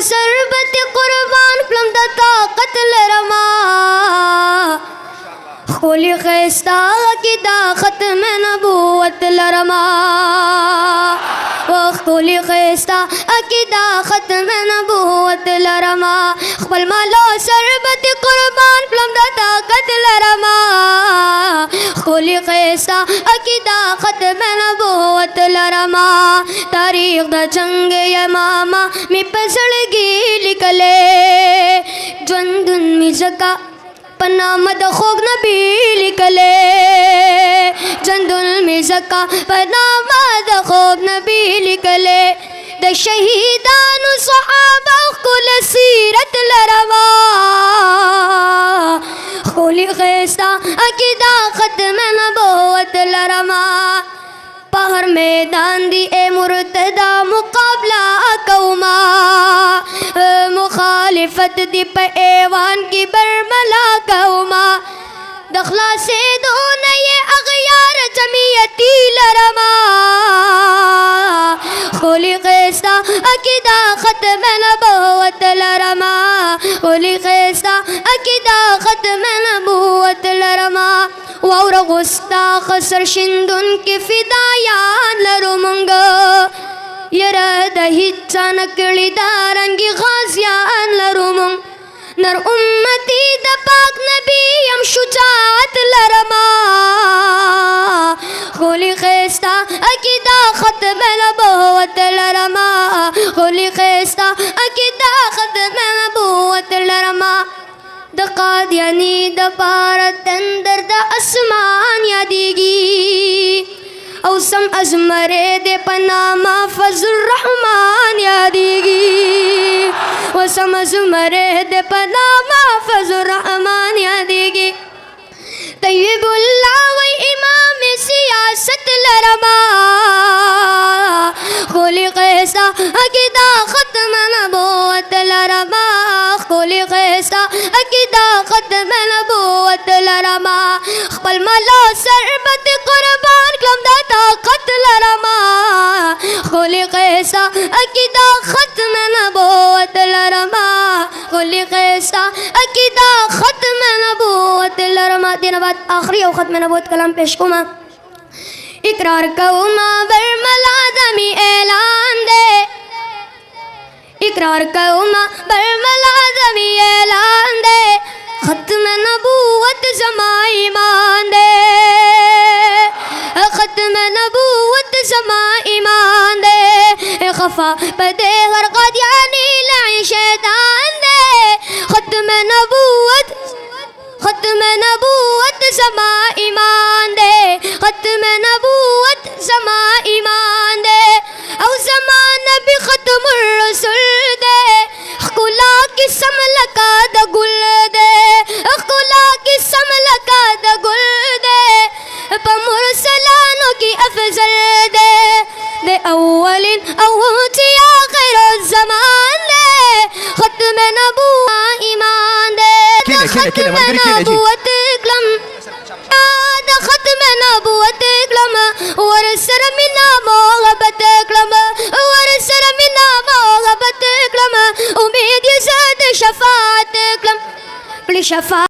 सरबत कुर्बान कलम दा ताकत लरमा खोली खैस्ता अकीदा ख़त्म नबूवत लरमा खोली खैस्ता अकीदा ख़त्म नबूवत लरमा खपल मालो सरबत कुर्बान कलम दा ताकत लरमा खोली खैस्ता अकीदा ख़त्म नबूवत लरमा तारीख दा जंग यमामा में पसड़गी लिखले जंदुन में जका पनामद खोग नबी लिखले जंदुल में जका पनामद खोग नबी लिखले द शहीदान सहाबा कुल सीरत लरवा खोली खैस्ता अकीदा ख़त्म नबूवत लरमा पहर मैदान दी ए मुर्तदा मुकाबला कौमा मुखालिफत दी पे एवान की बरमला कौमा दखला से दो नये अगयार जमीयती लरमा खोली खैस्ता अकीदा ख़त्म नबूवत लरमा खोली खैस्ता अकीदा ख़त्म नबूवत लरमा और गुस्ताख सरशिंदुन के फिदायान लरुमंग यरद हिच्चा नकली दारंगी गाजियान लरुमंग नर उम्मती द पाक नबी हम शुजाअत लरमा खोली खैस्ता अकीदा ख़त्म नबूवत लरमा खोली खैस्ता अकीदा ख़त्म नबूवत लरमा द कादियानी द पारत अंदर द आसमान यादीगी औसम अजमरे दे पनामा फजुर रहमान यादीगी औसम अजमरे दे पनामा फजुर रहमान यादीगी तय्यबुल्लाह व इमाम सियासत लरमा खोली खैस्ता अकीदा ख़त्म नबूवत लरमा खोली खैस्ता अकीदा ख़त्म नबूवत लरमा खपल मालो सरबत कुर्बान कलम दा ताकत लरमा खोली खैस्ता अकीदा ख़त्म नबूवत लरमा खोली खैस्ता अकीदा ख़त्म नबूवत लरमा। दिन बाद आखिरी और ख़त्म नबूवत कलाम पेश कुमा इकरार कौमा बरमला दमी ऐलान दे इकरार कौमा बरमला दमी ऐलान दे ख़त्म नबूवत ज़मा ईमान दे ख़त्म नबूवत ज़मा ईमान दे खफा पदे हर क़दियानी लाइन शैतान दे ख़त्म नबूवत ज़मा ईमान दे ख़त्म नबूवत ज़मा ईमान दे औ ज़मान भी ख़त्मुर रसूल दे खुला की समलका द गुल दे खुला की समलका द गुल दे मुरसलानों की अफजल दे दे अव्वलिन अव्वती आखिर ज़मान दे ख़त्म नबूवत ईमान दे ख़त्म नबूवत कलम ख़त्म नबूवत कलम वरसर मिना मोहब्बत कलम वरसर मिना मोहब्बत कलम उम्मीद ये ज़द शफ़ाअत कलम शफ़ा